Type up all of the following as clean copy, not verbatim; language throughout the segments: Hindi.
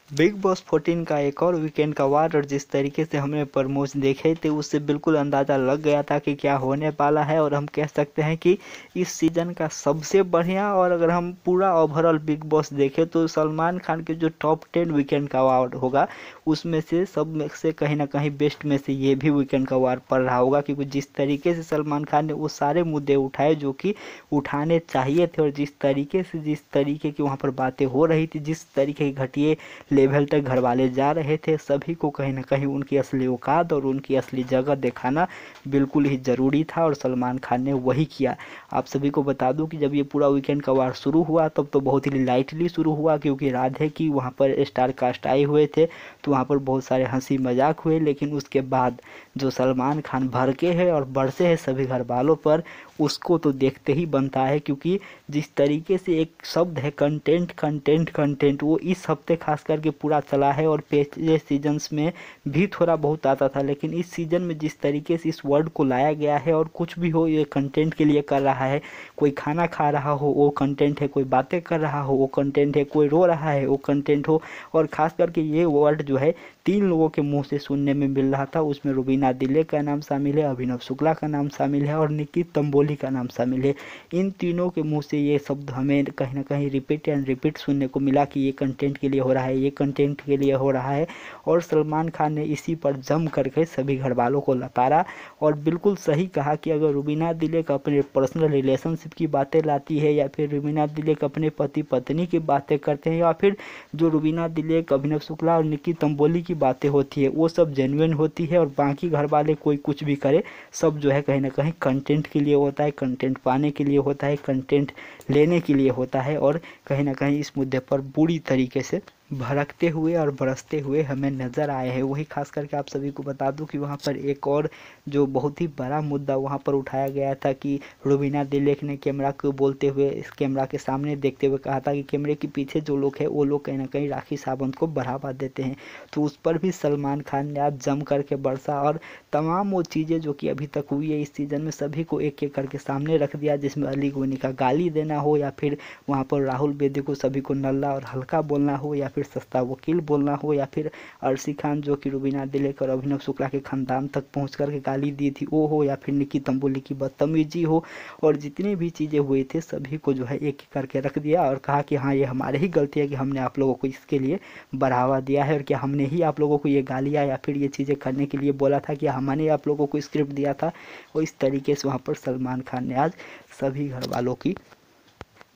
बिग बॉस 14 का एक और वीकेंड का वार और जिस तरीके से हमने प्रमोज देखे थे उससे बिल्कुल अंदाज़ा लग गया था कि क्या होने वाला है। और हम कह सकते हैं कि इस सीज़न का सबसे बढ़िया, और अगर हम पूरा ओवरऑल बिग बॉस देखें तो सलमान खान के जो टॉप 10 वीकेंड का वार होगा उसमें से सब में से कहीं ना कहीं बेस्ट में से ये भी वीकेंड का वार पड़ रहा होगा। क्योंकि जिस तरीके से सलमान खान ने वो सारे मुद्दे उठाए जो कि उठाने चाहिए थे, और जिस तरीके की वहाँ पर बातें हो रही थी, जिस तरीके की घटिया लेवल तक घर वाले जा रहे थे, सभी को कहीं ना कहीं उनकी असली औकात और उनकी असली जगह दिखाना बिल्कुल ही ज़रूरी था, और सलमान खान ने वही किया। आप सभी को बता दूं कि जब ये पूरा वीकेंड का वार शुरू हुआ तब तो बहुत ही लाइटली शुरू हुआ, क्योंकि राधे की वहाँ पर स्टार कास्ट आए हुए थे तो वहाँ पर बहुत सारे हंसी मजाक हुए। लेकिन उसके बाद जो सलमान खान भड़के हैं और बरसे हैं सभी घर वालों पर, उसको तो देखते ही बनता है। क्योंकि जिस तरीके से एक शब्द है कंटेंट कंटेंट कंटेंट, वो इस हफ्ते खास करके पूरा चला है, और पिछले सीजन्स में भी थोड़ा बहुत आता था, लेकिन इस सीजन में जिस तरीके से इस वर्ड को लाया गया है, और कुछ भी हो ये कंटेंट के लिए कर रहा है। कोई खाना खा रहा हो वो कंटेंट है, कोई बातें कर रहा हो वो कंटेंट है, कोई रो रहा है वो कंटेंट हो। और खास करके ये वर्ड जो है 3 लोगों के मुंह से सुनने में मिल रहा था, उसमें रुबीना दिले का नाम शामिल है, अभिनव शुक्ला का नाम शामिल है और निकी तंबोली का नाम शामिल है। इन तीनों के मुंह से ये शब्द हमें कहीं ना कहीं रिपीट एंड रिपीट सुनने को मिला कि ये कंटेंट के लिए हो रहा है, ये कंटेंट के लिए हो रहा है। और सलमान खान ने इसी पर जम करके सभी घर वालों को लताड़ा, और बिल्कुल सही कहा कि अगर रुबीना दिलेक अपने पर्सनल रिलेशनशिप की बातें लाती है, या फिर रुबीना दिलेक अपने पति पत्नी की बातें करते हैं, या फिर जो रुबीना दिलेक, अभिनव शुक्ला और निकी तंबोली की बातें होती है वो सब जेन्युइन होती है, और बाकी घर वाले कोई कुछ भी करे सब जो है कहीं ना कहीं कंटेंट के लिए होता है, कंटेंट पाने के लिए होता है, कंटेंट लेने के लिए होता है। और कहीं ना कहीं इस मुद्दे पर बुरी तरीके से भड़कते हुए और बरसते हुए हमें नज़र आए हैं। वही खास करके आप सभी को बता दूं कि वहाँ पर एक और जो बहुत ही बड़ा मुद्दा वहाँ पर उठाया गया था कि रुबीना दिलेक ने कैमरा को बोलते हुए, इस कैमरा के सामने देखते हुए कहा था कि कैमरे के पीछे जो लोग हैं वो लोग कहीं ना कहीं राखी सावंत को बढ़ावा देते हैं। तो उस पर भी सलमान खान ने आज जम करके बरसा, और तमाम वो चीज़ें जो कि अभी तक हुई है इस सीज़न में सभी को एक एक करके सामने रख दिया, जिसमें अली गोनी का गाली देना हो, या फिर वहाँ पर राहुल बेदी को सभी को नल्ला और हल्का बोलना हो, या फिर सस्ता वकील बोलना हो, या फिर अर्शी खान जो कि रुबीना दिलेक और अभिनव शुक्ला के खानदान तक पहुँच करके गाली दी थी वो हो, या फिर निकी तंबोली की बदतमीजी हो। और जितनी भी चीज़ें हुई थी सभी को जो है एक एक करके रख दिया, और कहा कि हाँ ये हमारी ही गलती है कि हमने आप लोगों को इसके लिए बढ़ावा दिया है, और क्या हमने ही आप लोगों को ये गालियाँ या फिर ये चीज़ें करने के लिए बोला था, कि हमने आप लोगों को स्क्रिप्ट दिया था। और इस तरीके से वहाँ पर सलमान खान ने आज सभी घर वालों की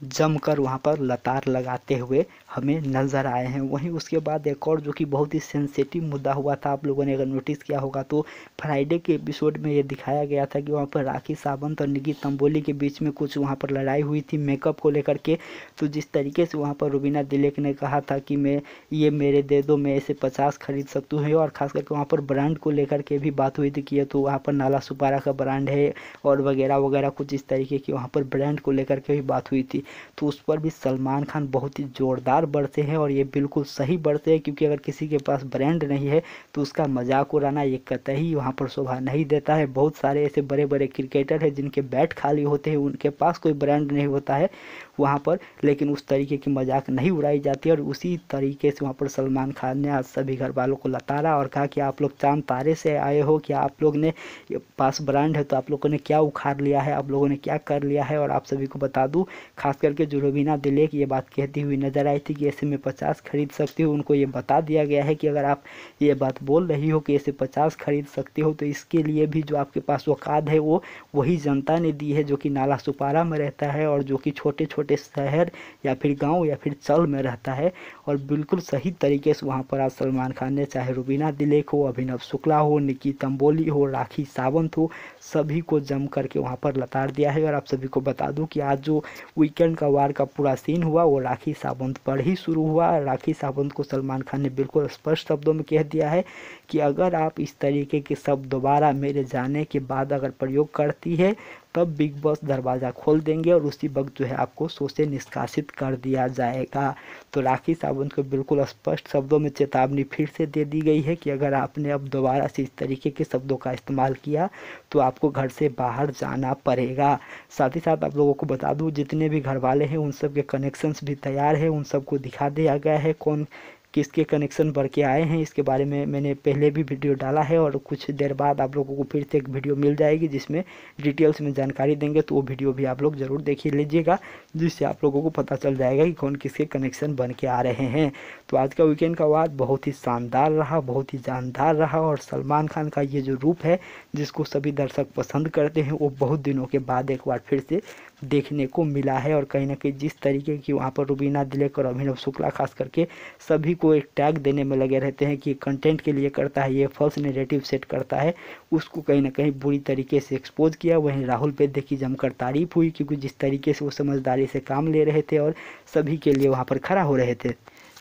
जमकर वहाँ पर लतार लगाते हुए हमें नज़र आए हैं। वहीं उसके बाद एक और जो कि बहुत ही सेंसिटिव मुद्दा हुआ था, आप लोगों ने अगर नोटिस किया होगा तो फ्राइडे के एपिसोड में ये दिखाया गया था कि वहाँ पर राखी सावंत और निकी तंबोली के बीच में कुछ वहाँ पर लड़ाई हुई थी मेकअप को लेकर के। तो जिस तरीके से वहाँ पर रुबीना दिलेक ने कहा था कि मैं ये मेरे दे दो, मैं ऐसे 50 खरीद सकती हूँ, और ख़ास करके वहाँ पर ब्रांड को लेकर के भी बात हुई थी कि ये तो वहाँ पर नाला सुपारा का ब्रांड है और वगैरह वगैरह कुछ इस तरीके की वहाँ पर ब्रांड को लेकर के भी बात हुई थी। तो उस पर भी सलमान खान बहुत ही ज़ोरदार बरसे हैं, और ये बिल्कुल सही बरसे हैं, क्योंकि अगर किसी के पास ब्रांड नहीं है तो उसका मजाक उड़ाना ये कतई वहाँ पर शोभा नहीं देता है। बहुत सारे ऐसे बड़े बड़े क्रिकेटर हैं जिनके बैट खाली होते हैं, उनके पास कोई ब्रांड नहीं होता है वहाँ पर, लेकिन उस तरीके की मजाक नहीं उड़ाई जाती। और उसी तरीके से वहाँ पर सलमान खान ने आज सभी घर वालों को लताड़ा और कहा कि आप लोग चांद तारे से आए हो, कि आप लोग ने पास ब्रांड है तो आप लोगों ने क्या उखाड़ लिया है, आप लोगों ने क्या कर लिया है। और आप सभी को बता दूं खास करके जो रुबीना दिलेक ये बात कहती हुई नजर आई थी कि ऐसे में 50 खरीद सकती हूँ, उनको ये बता दिया गया है कि अगर आप ये बात बोल रही हो कि ऐसे 50 खरीद सकती हो तो इसके लिए भी जो आपके पास औकात है वो वही जनता ने दी है जो कि नाला सुपारा में रहता है, और जो कि छोटे छोटे शहर या फिर गाँव या फिर चल में रहता है। और बिल्कुल सही तरीके से वहाँ पर आज सलमान खान ने, चाहे रुबीना दिलेक हो, अभिनव शुक्ला हो, निकी तंबोली हो, राखी सावंत हो, सभी को जम करके वहाँ पर लताड़ दिया है। और आप सभी को बता दूं कि आज जो वीकेंड का वार का पूरा सीन हुआ वो राखी सावंत पर ही शुरू हुआ। राखी सावंत को सलमान खान ने बिल्कुल स्पष्ट शब्दों में कह दिया है कि अगर आप इस तरीके के शब्द दोबारा मेरे जाने के बाद अगर प्रयोग करती है तब बिग बॉस दरवाज़ा खोल देंगे और उसी वक्त जो है आपको शो से निष्कासित कर दिया जाएगा। तो राखी सावंत को बिल्कुल स्पष्ट शब्दों में चेतावनी फिर से दे दी गई है कि अगर आपने अब दोबारा से इस तरीके के शब्दों का इस्तेमाल किया तो आपको घर से बाहर जाना पड़ेगा। साथ ही साथ आप लोगों को बता दूं जितने भी घर वाले हैं उन सब के कनेक्शंस भी तैयार है, उन सबको दिखा दिया गया है कौन किसके कनेक्शन बढ़ के आए हैं इसके बारे में मैंने पहले भी वीडियो डाला है, और कुछ देर बाद आप लोगों को फिर से एक वीडियो मिल जाएगी जिसमें डिटेल्स में जानकारी देंगे, तो वो वीडियो भी आप लोग ज़रूर देखिए लीजिएगा, जिससे आप लोगों को पता चल जाएगा कि कौन किसके कनेक्शन बन के आ रहे हैं। तो आज का वीकेंड का वार बहुत ही शानदार रहा, बहुत ही जानदार रहा, और सलमान खान का ये जो रूप है जिसको सभी दर्शक पसंद करते हैं वो बहुत दिनों के बाद एक बार फिर से देखने को मिला है। और कहीं ना कहीं जिस तरीके की वहाँ पर रुबीना दिलेक और अभिनव शुक्ला खास करके सभी को एक टैग देने में लगे रहते हैं कि कंटेंट के लिए करता है, ये फॉल्स नैरेटिव सेट करता है, उसको कहीं ना कहीं बुरी तरीके से एक्सपोज किया। वहीं राहुल वैद्य की जमकर तारीफ हुई, क्योंकि जिस तरीके से वो समझदारी से काम ले रहे थे और सभी के लिए वहाँ पर खड़ा हो रहे थे,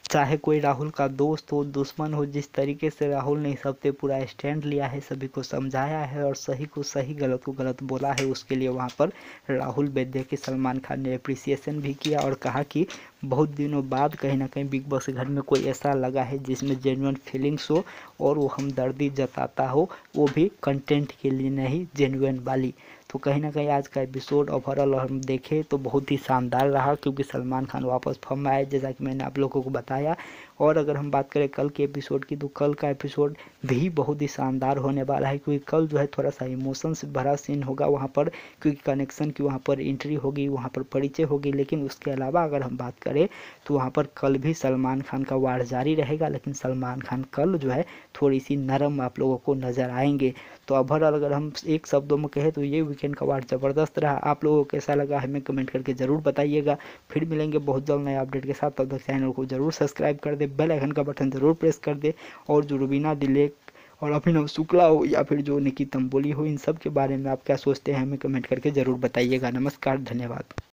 चाहे कोई राहुल का दोस्त हो दुश्मन हो, जिस तरीके से राहुल ने इस हफ्ते पूरा स्टैंड लिया है, सभी को समझाया है और सही को सही गलत को गलत बोला है, उसके लिए वहाँ पर राहुल वैद्य के सलमान खान ने अप्रिसिएशन भी किया और कहा कि बहुत दिनों बाद कहीं ना कहीं बिग बॉस घर में कोई ऐसा लगा है जिसमें जेन्युइन फीलिंग्स हो और वो हमदर्दी जताता हो, वो भी कंटेंट के लिए नहीं, जेन्युइन वाली। तो कहीं ना कहीं आज का एपिसोड ओवरऑल हम देखें तो बहुत ही शानदार रहा, क्योंकि सलमान खान वापस फॉर्म में आए जैसा कि मैंने आप लोगों को बताया। और अगर हम बात करें कल के एपिसोड की, तो कल का एपिसोड भी बहुत ही शानदार होने वाला है, क्योंकि कल जो है थोड़ा सा इमोशन से भरा सीन होगा वहाँ पर, क्योंकि कनेक्शन की वहाँ पर एंट्री होगी, वहाँ पर परिचय होगी। लेकिन उसके अलावा अगर हम बात करें तो वहाँ पर कल भी सलमान खान का वार जारी रहेगा, लेकिन सलमान खान कल जो है थोड़ी सी नरम आप लोगों को नज़र आएंगे। तो ओवरऑल अगर हम एक शब्दों में कहें तो ये वीकेंड का वार ज़बरदस्त रहा। आप लोगों को कैसा लगा हमें कमेंट करके ज़रूर बताइएगा। फिर मिलेंगे बहुत जल्द नए अपडेट के साथ, तब तक चैनल को ज़रूर सब्सक्राइब कर दे, बेल आइकन का बटन ज़रूर प्रेस कर दे, और जो रुबीना दिलेक और अभिनव शुक्ला हो या फिर जो निकी तंबोली हो, इन सब के बारे में आप क्या सोचते हैं हमें कमेंट करके ज़रूर बताइएगा। नमस्कार, धन्यवाद।